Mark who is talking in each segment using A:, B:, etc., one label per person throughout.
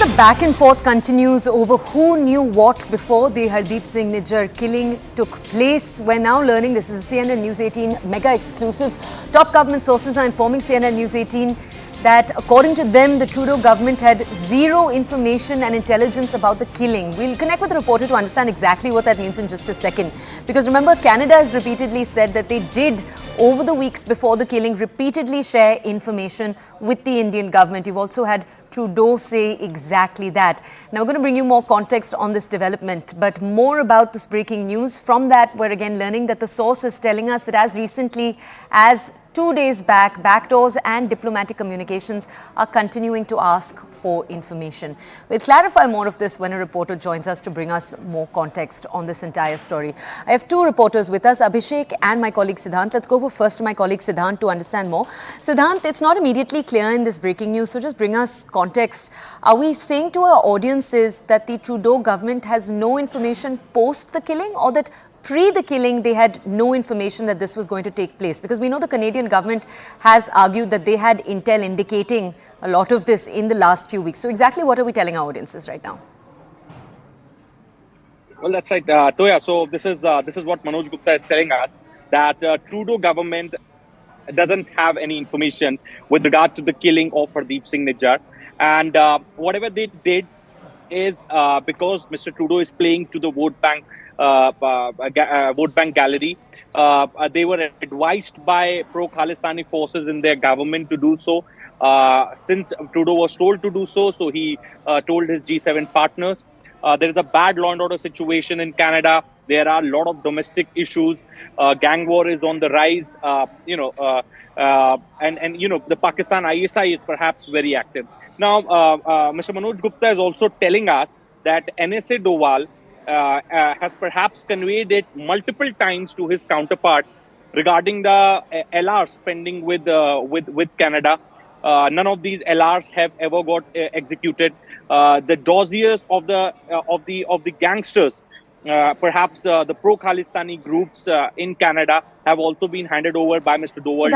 A: the back and forth continues over who knew what before the Hardeep Singh Nijjar killing took place. We're now learning, this is a CNN News 18 mega exclusive. Top government sources are informing CNN News 18 that according to them, the Trudeau government had zero information and intelligence about the killing. We'll connect with the reporter to understand exactly what that means in just a second. Because remember, Canada has repeatedly said that they did, over the weeks before the killing, repeatedly share information with the Indian government. You've also had Trudeau say exactly that. Now, we're going to bring you more context on this development, but more about this breaking news. From that, we're again learning that the source is telling us that as recently as 2 days back, backdoors and diplomatic communications are continuing to ask for information. We'll clarify more of this when a reporter joins us to bring us more context on this entire story. I have two reporters with us, Abhishek and my colleague Siddhant. Let's go first to my colleague Siddhant to understand more. Siddhant, it's not immediately clear in this breaking news, so just bring us context. Are we saying to our audiences that the Trudeau government has no information post the killing, or that pre the killing, they had no information that this was going to take place? Because we know the Canadian government has argued that they had intel indicating a lot of this in the last few weeks. So exactly what are we telling our audiences right now?
B: Well, that's right, Toya. So this is what Manoj Gupta is telling us, that Trudeau government doesn't have any information with regard to the killing of Hardeep Singh Nijjar. And whatever they did is because Mr. Trudeau is playing to the vote bank gallery. They were advised by pro-Khalistani forces in their government to do so. Since Trudeau was told to do so, so he told his G7 partners. There is a bad law and order situation in Canada. There are a lot of domestic issues. Gang war is on the rise. The Pakistan ISI is perhaps very active. Now, Mr. Manoj Gupta is also telling us that NSA Doval has perhaps conveyed it multiple times to his counterpart regarding the LRs pending with Canada. None of these LRs have ever got executed. The dossiers of the gangsters, perhaps the pro-Khalistani groups in Canada, have also been handed over by Mr. Doval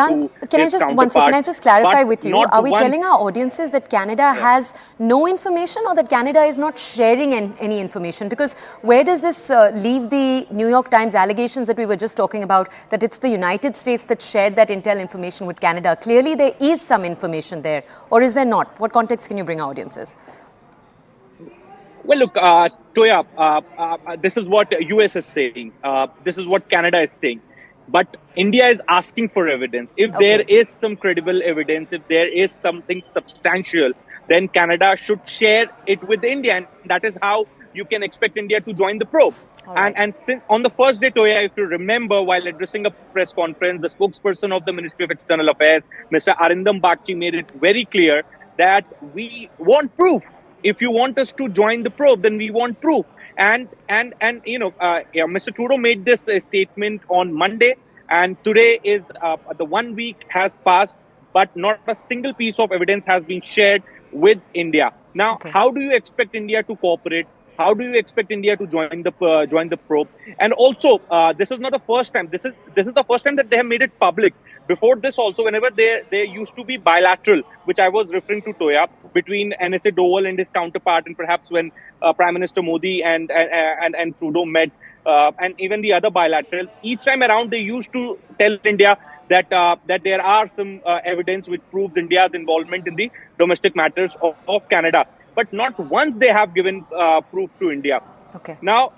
B: to his counterpart.
A: Can I just clarify with you? Are we telling our audiences that Canada has no information, or that Canada is not sharing any information? Because where does this leave the New York Times allegations that we were just talking about, that it's the United States that shared that intel information with Canada? Clearly, there is some information there, or is there not? What context can you bring our audiences?
B: Well, look, Toya, this is what US is saying. This is what Canada is saying. But India is asking for evidence. If there is some credible evidence, if there is something substantial, then Canada should share it with India. And that is how you can expect India to join the probe. And since on the first day, Toya, if you remember, while addressing a press conference, the spokesperson of the Ministry of External Affairs, Mr. Arindam Bagchi, made it very clear that we want proof. If you want us to join the probe, then we want proof. Mr. Trudeau made this statement on Monday, and today is the 1 week has passed, but not a single piece of evidence has been shared with India. Now, how do you expect India to cooperate? How do you expect India to join the probe? And also, this is not the first time. This is the first time that they have made it public. Before this, also, whenever there used to be bilateral, which I was referring to, Toya, between NSA Doval and his counterpart, and perhaps when Prime Minister Modi and Trudeau met, and even the other bilateral, each time around they used to tell India that there are some evidence which proves India's involvement in the domestic matters of Canada. But not once they have given proof to India. Now,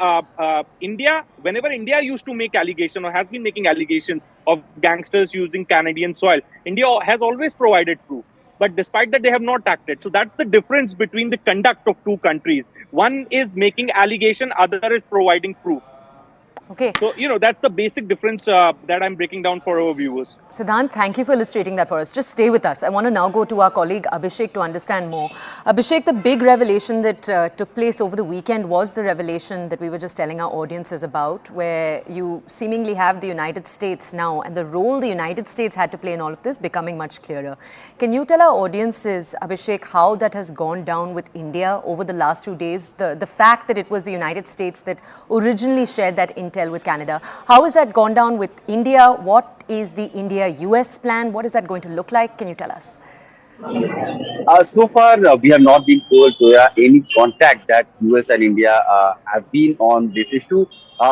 B: India, whenever India used to make allegations or has been making allegations of gangsters using Canadian soil, India has always provided proof. But despite that, they have not acted. So that's the difference between the conduct of two countries. One is making allegation, other is providing proof. So, that's the basic difference that I'm breaking down for our viewers.
A: Siddhant, thank you for illustrating that for us. Just stay with us. I want to now go to our colleague Abhishek to understand more. Abhishek, the big revelation that took place over the weekend was the revelation that we were just telling our audiences about, where you seemingly have the United States now and the role the United States had to play in all of this becoming much clearer. Can you tell our audiences, Abhishek, how that has gone down with India over the last 2 days? The fact that it was the United States that originally shared that intel with Canada. How has that gone down with India? What is the India-US plan? What is that going to look like? Can you tell us?
C: So far, we have not been told any contact that US and India have been on this issue.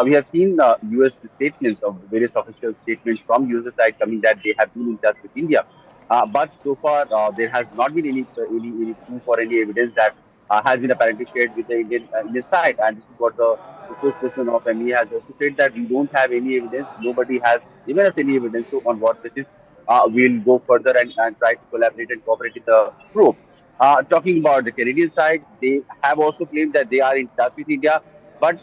C: We have seen US statements of various official statements from US side coming that they have been in touch with India. But so far, there has not been any proof or any evidence that has been apparently shared with the Indian side. And this is what the spokesperson of MEA has also said, that we don't have any evidence. Nobody has given us any evidence. So on what basis we'll go further and try to collaborate and cooperate with the probe. Talking about the Canadian side, they have also claimed that they are in touch with India, but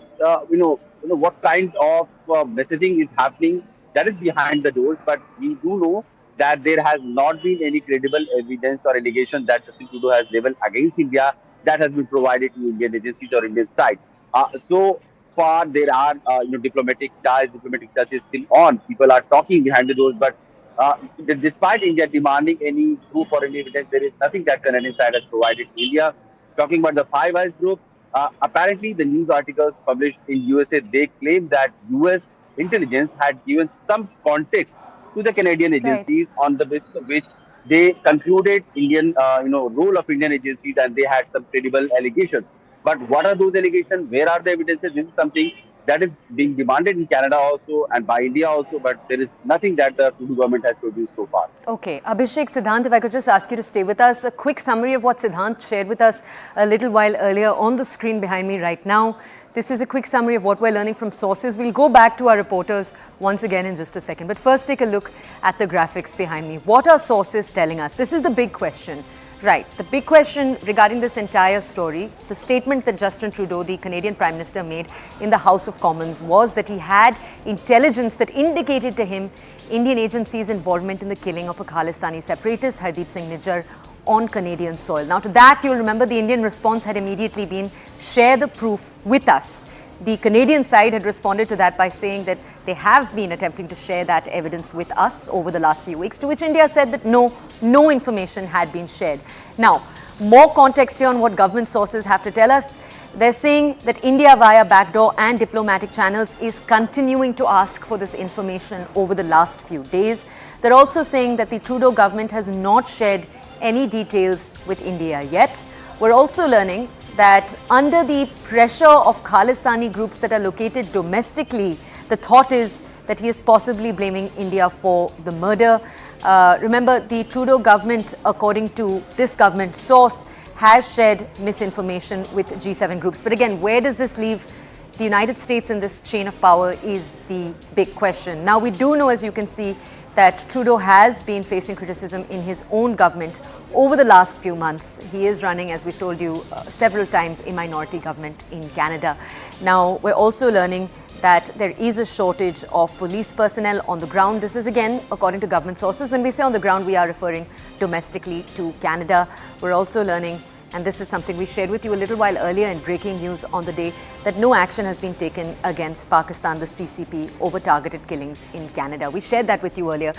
C: what kind of messaging is happening, that is behind the doors. But we do know that there has not been any credible evidence or allegation that Justin Trudeau has leveled against India that has been provided to Indian agencies or Indian side. So far, there are diplomatic ties, diplomatic touches still on. People are talking behind the doors, but despite India demanding any proof or any evidence, there is nothing that Canadian side has provided to India. Talking about the Five Eyes group, apparently the news articles published in USA, they claim that US intelligence had given some context to the Canadian
A: Right.
C: agencies on the basis of which they concluded Indian, role of Indian agencies, and they had some credible allegations. But what are those allegations? Where are the evidences? This is something that is being demanded in Canada also and by India also, but there is nothing that the Trudeau government has produced so far.
A: Okay, Abhishek, Siddhant, if I could just ask you to stay with us. A quick summary of what Siddhant shared with us a little while earlier on the screen behind me right now. This is a quick summary of what we're learning from sources. We'll go back to our reporters once again in just a second. But first, take a look at the graphics behind me. What are sources telling us? This is the big question. Right. The big question regarding this entire story, the statement that Justin Trudeau, the Canadian Prime Minister, made in the House of Commons was that he had intelligence that indicated to him Indian agencies' involvement in the killing of a Khalistani separatist, Hardeep Singh Nijjar, on Canadian soil. Now, to that, you'll remember the Indian response had immediately been, share the proof with us. The Canadian side had responded to that by saying that they have been attempting to share that evidence with us over the last few weeks, to which India said that no information had been shared. Now, more context here on what government sources have to tell us. They're saying that India, via backdoor and diplomatic channels, is continuing to ask for this information over the last few days. They're also saying that the Trudeau government has not shared any details with India yet. We're also learning that under the pressure of Khalistani groups that are located domestically, the thought is that he is possibly blaming India for the murder. Remember, the Trudeau government, according to this government source, has shared misinformation with G7 groups. But again, where does this leave the United States in this chain of power is the big question. Now, we do know, as you can see, that Trudeau has been facing criticism in his own government over the last few months. He is running, as we've told you several times, a minority government in Canada. Now, we're also learning that there is a shortage of police personnel on the ground. This is again according to government sources. When we say on the ground, we are referring domestically to Canada. We're also learning, and this is something we shared with you a little while earlier in breaking news on the day, that no action has been taken against Pakistan, the CCP, over targeted killings in Canada. We shared that with you earlier.